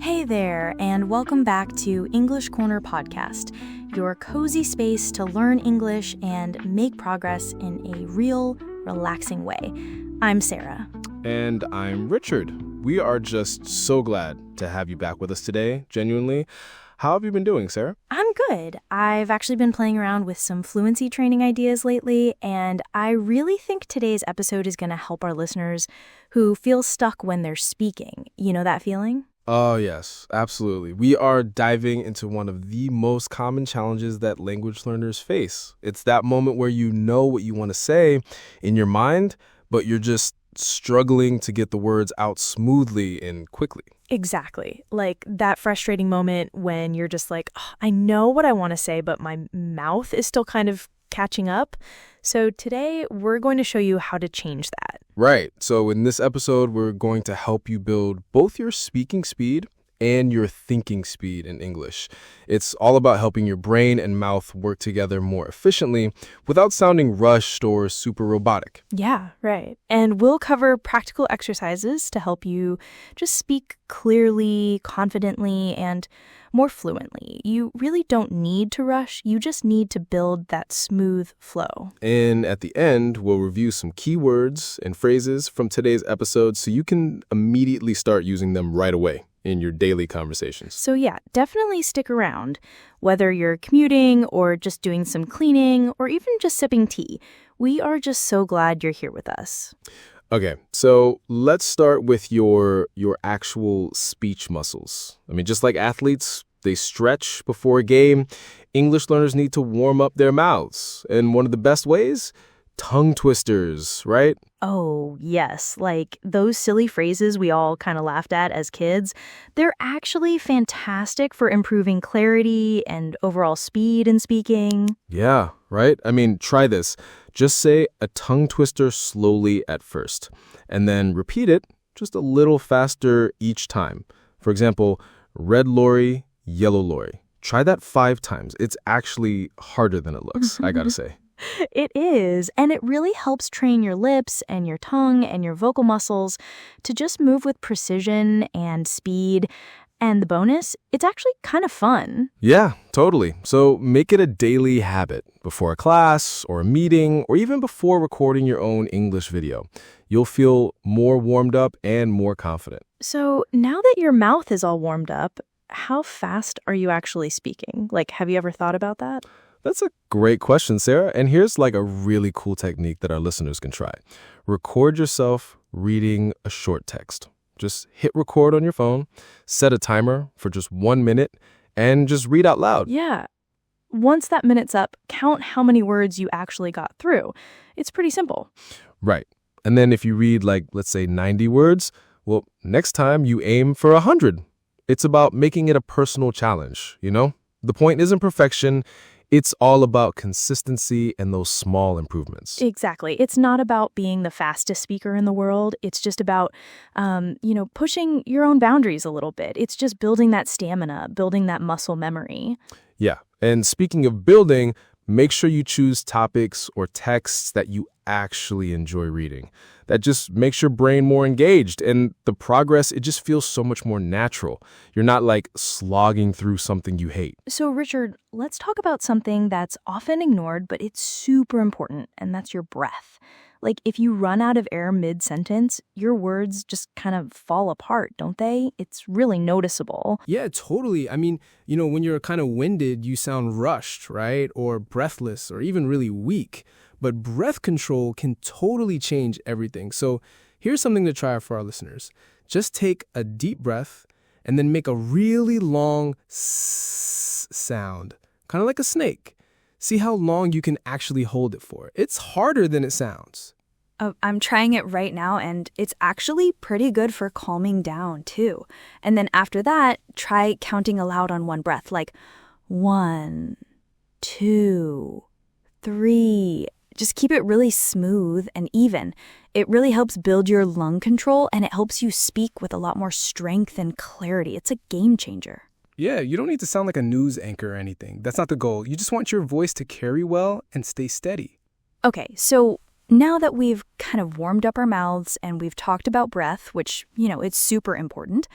Hey there, and welcome back to English Corner Podcast, your cozy space to learn English and make progress in a real, relaxing way. I'm Sarah. And I'm Richard. We are just so glad to have you back with us today, genuinely. How have you been doing, Sarah? I'm good. I've actually been playing around with some fluency training ideas lately, and I really think today's episode is going to help our listeners who feel stuck when they're speaking. You know that feeling? Oh, yes, absolutely. We are diving into one of the most common challenges that language learners face. It's that moment where you know what you want to say in your mind, but you're just struggling to get the words out smoothly and quickly. Exactly. Like that frustrating moment when you're just like, "Oh, I know what I want to say, but my mouth is still kind of catching up." So today we're going to show you how to change that. Right. So in this episode, we're going to help you build both your speaking speed and your thinking speed in English. It's all about helping your brain and mouth work together more efficiently without sounding rushed or super robotic. Yeah, right. And we'll cover practical exercises to help you just speak clearly, confidently, and more fluently. You really don't need to rush. You just need to build that smooth flow. And at the end, we'll review some key words and phrases from today's episode so you can immediately start using them right away in your daily conversations. So yeah, definitely stick around. Whether you're commuting or just doing some cleaning or even just sipping tea, we are just so glad you're here with us. Okay, so let's start with your actual speech muscles. I mean, just like athletes, they stretch before a game. English learners need to warm up their mouths. And one of the best ways? Tongue twisters, right? Oh, yes. Like those silly phrases we all kind of laughed at as kids, they're actually fantastic for improving clarity and overall speed in speaking. Yeah, right? I mean, try this. Just say a tongue twister slowly at first, and then repeat it just a little faster each time. For example, red lorry, yellow lorry. Try that 5 times. It's actually harder than it looks, I gotta say. It is, and it really helps train your lips and your tongue and your vocal muscles to just move with precision and speed. And the bonus, it's actually kind of fun. Yeah, totally. So make it a daily habit before a class or a meeting or even before recording your own English video. You'll feel more warmed up and more confident. So now that your mouth is all warmed up, how fast are you actually speaking? Like, have you ever thought about that? That's a great question, Sarah. And here's like a really cool technique that our listeners can try. Record yourself reading a short text. Just hit record on your phone, set a timer for just 1 minute, and just read out loud. Yeah. Once that minute's up, count how many words you actually got through. It's pretty simple. Right. And then if you read like, let's say 90 words, well, next time you aim for 100. It's about making it a personal challenge, you know? The point isn't perfection. It's all about consistency and those small improvements. Exactly. It's not about being the fastest speaker in the world. It's just about, pushing your own boundaries a little bit. It's just building that stamina, building that muscle memory. Yeah. And speaking of building, make sure you choose topics or texts that you actually enjoy reading. That just makes your brain more engaged, and the progress, it just feels so much more natural. You're not like slogging through something you hate. So, Richard, let's talk about something that's often ignored, but it's super important, and that's your breath. Like, if you run out of air mid-sentence, your words just kind of fall apart, don't they? It's really noticeable. Yeah, totally. I mean, when you're kind of winded, you sound rushed, right? Or breathless, or even really weak. But breath control can totally change everything. So here's something to try for our listeners. Just take a deep breath and then make a really long s sound, kind of like a snake. See how long you can actually hold it for. It's harder than it sounds. I'm trying it right now, and it's actually pretty good for calming down, too. And then after that, try counting aloud on one breath, like 1, 2, 3. Just keep it really smooth and even. It really helps build your lung control, and it helps you speak with a lot more strength and clarity. It's a game changer. Yeah, you don't need to sound like a news anchor or anything. That's not the goal. You just want your voice to carry well and stay steady. Okay, so Now that we've kind of warmed up our mouths and we've talked about breath, which, it's super important,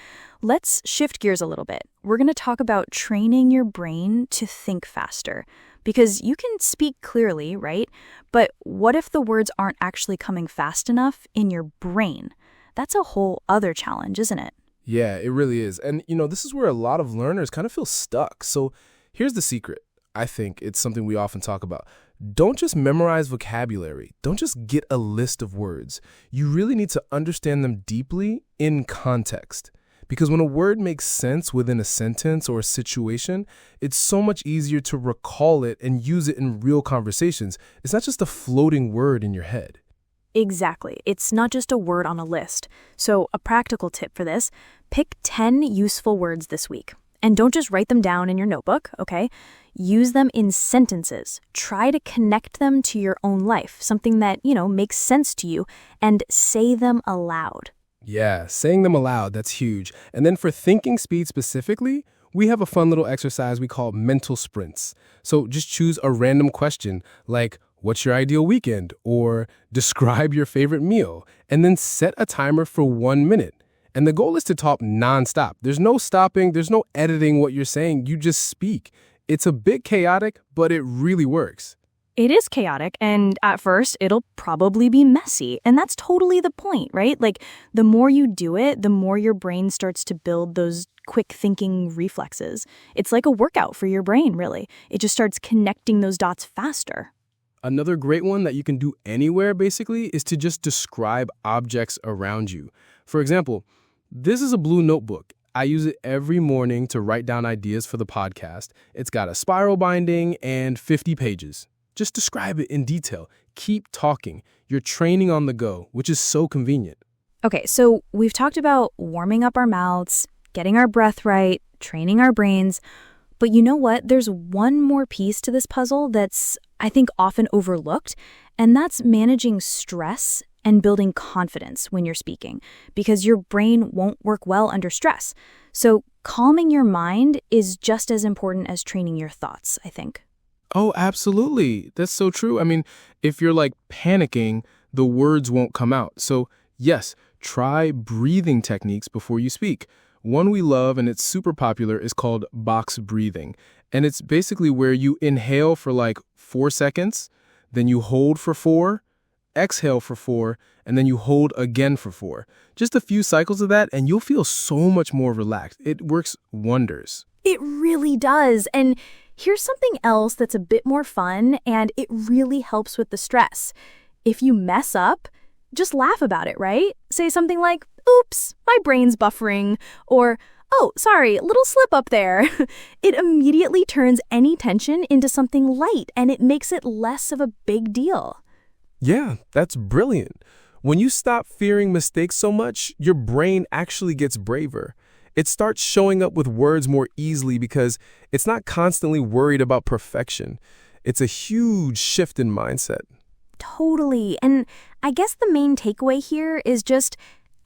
let's shift gears a little bit. We're going to talk about training your brain to think faster. Because you can speak clearly, right? But what if the words aren't actually coming fast enough in your brain? That's a whole other challenge, isn't it? Yeah, it really is. And, this is where a lot of learners kind of feel stuck. So here's the secret. I think it's something we often talk about. Don't just memorize vocabulary. Don't just get a list of words. You really need to understand them deeply in context. Because when a word makes sense within a sentence or a situation, it's so much easier to recall it and use it in real conversations. It's not just a floating word in your head. Exactly. It's not just a word on a list. So a practical tip for this, pick 10 useful words this week. And don't just write them down in your notebook, okay? Use them in sentences. Try to connect them to your own life, something that, makes sense to you, and say them aloud. Yeah, saying them aloud, that's huge. And then for thinking speed specifically, we have a fun little exercise we call mental sprints. So just choose a random question like, what's your ideal weekend? Or describe your favorite meal. And then set a timer for 1 minute. And the goal is to talk nonstop. There's no stopping. There's no editing what you're saying. You just speak. It's a bit chaotic, but it really works. It is chaotic, and at first, it'll probably be messy. And that's totally the point, right? Like, the more you do it, the more your brain starts to build those quick thinking reflexes. It's like a workout for your brain, really. It just starts connecting those dots faster. Another great one that you can do anywhere, basically, is to just describe objects around you. For example, this is a blue notebook. I use it every morning to write down ideas for the podcast. It's got a spiral binding and 50 pages. Just describe it in detail. Keep talking. You're training on the go, which is so convenient. Okay, so we've talked about warming up our mouths, getting our breath right, training our brains. But you know what? There's one more piece to this puzzle that's, I think, often overlooked, and that's managing stress and building confidence when you're speaking, because your brain won't work well under stress. So calming your mind is just as important as training your thoughts, I think. Oh, absolutely. That's so true. I mean, if you're panicking, the words won't come out. So yes, try breathing techniques before you speak. One we love and it's super popular is called box breathing. And it's basically where you inhale for 4 seconds, then you hold for 4, exhale for 4, and then you hold again for 4. Just a few cycles of that and you'll feel so much more relaxed. It works wonders. It really does. And here's something else that's a bit more fun, and it really helps with the stress. If you mess up, just laugh about it, right? Say something like, oops, my brain's buffering, or, oh, sorry, little slip up there. It immediately turns any tension into something light, and it makes it less of a big deal. Yeah, that's brilliant. When you stop fearing mistakes so much, your brain actually gets braver. It starts showing up with words more easily because it's not constantly worried about perfection. It's a huge shift in mindset. Totally. And I guess the main takeaway here is just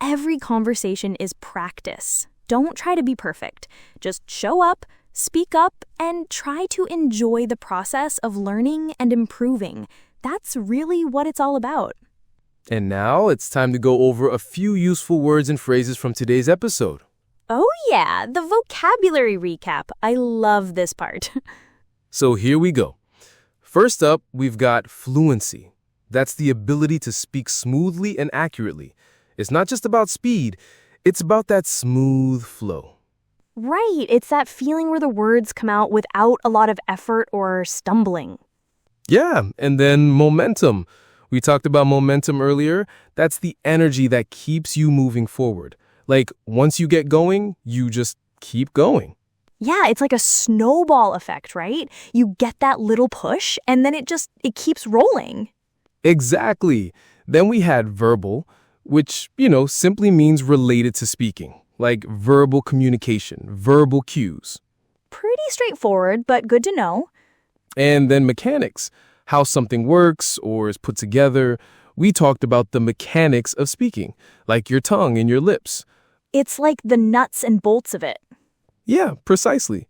every conversation is practice. Don't try to be perfect. Just show up, speak up, and try to enjoy the process of learning and improving. That's really what it's all about. And now it's time to go over a few useful words and phrases from today's episode. Oh yeah, the vocabulary recap. I love this part. So here we go. First up, we've got fluency. That's the ability to speak smoothly and accurately. It's not just about speed, it's about that smooth flow. Right, it's that feeling where the words come out without a lot of effort or stumbling. Yeah, and then momentum. We talked about momentum earlier. That's the energy that keeps you moving forward. Once you get going, you just keep going. Yeah, it's like a snowball effect, right? You get that little push, and then it keeps rolling. Exactly. Then we had verbal, which, simply means related to speaking, like verbal communication, verbal cues. Pretty straightforward, but good to know. And then mechanics, how something works or is put together. We talked about the mechanics of speaking, like your tongue and your lips. It's like the nuts and bolts of it. Yeah, precisely.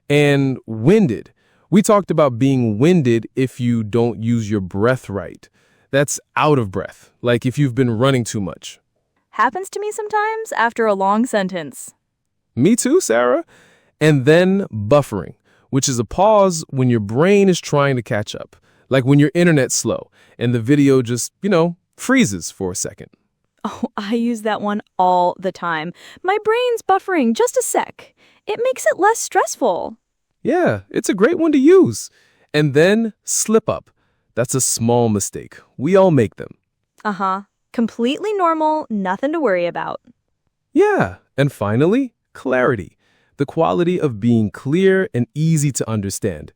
And winded. We talked about being winded if you don't use your breath right. That's out of breath, like if you've been running too much. Happens to me sometimes after a long sentence. Me too, Sarah. And then buffering, which is a pause when your brain is trying to catch up, like when your internet's slow and the video just, freezes for a second. Oh, I use that one all the time. My brain's buffering just a sec. It makes it less stressful. Yeah, it's a great one to use. And then slip up. That's a small mistake. We all make them. Uh-huh. Completely normal, nothing to worry about. Yeah, and finally, clarity. The quality of being clear and easy to understand.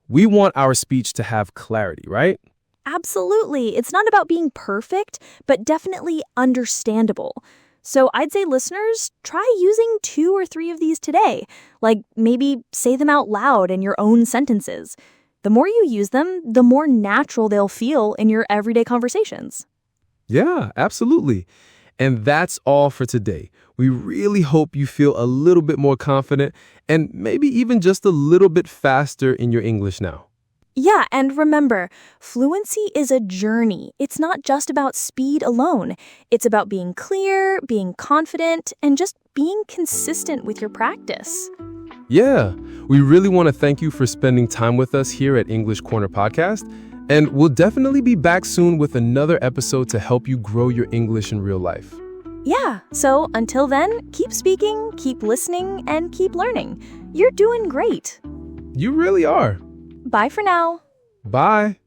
We want our speech to have clarity, right? Absolutely. It's not about being perfect, but definitely understandable. So I'd say listeners, try using 2 or 3 of these today. Like maybe say them out loud in your own sentences. The more you use them, the more natural they'll feel in your everyday conversations. Yeah, absolutely. And that's all for today. We really hope you feel a little bit more confident and maybe even just a little bit faster in your English now. Yeah, and remember, fluency is a journey. It's not just about speed alone. It's about being clear, being confident, and just being consistent with your practice. Yeah, we really want to thank you for spending time with us here at English Corner Podcast. And we'll definitely be back soon with another episode to help you grow your English in real life. Yeah, so until then, keep speaking, keep listening, and keep learning. You're doing great. You really are. Bye for now. Bye.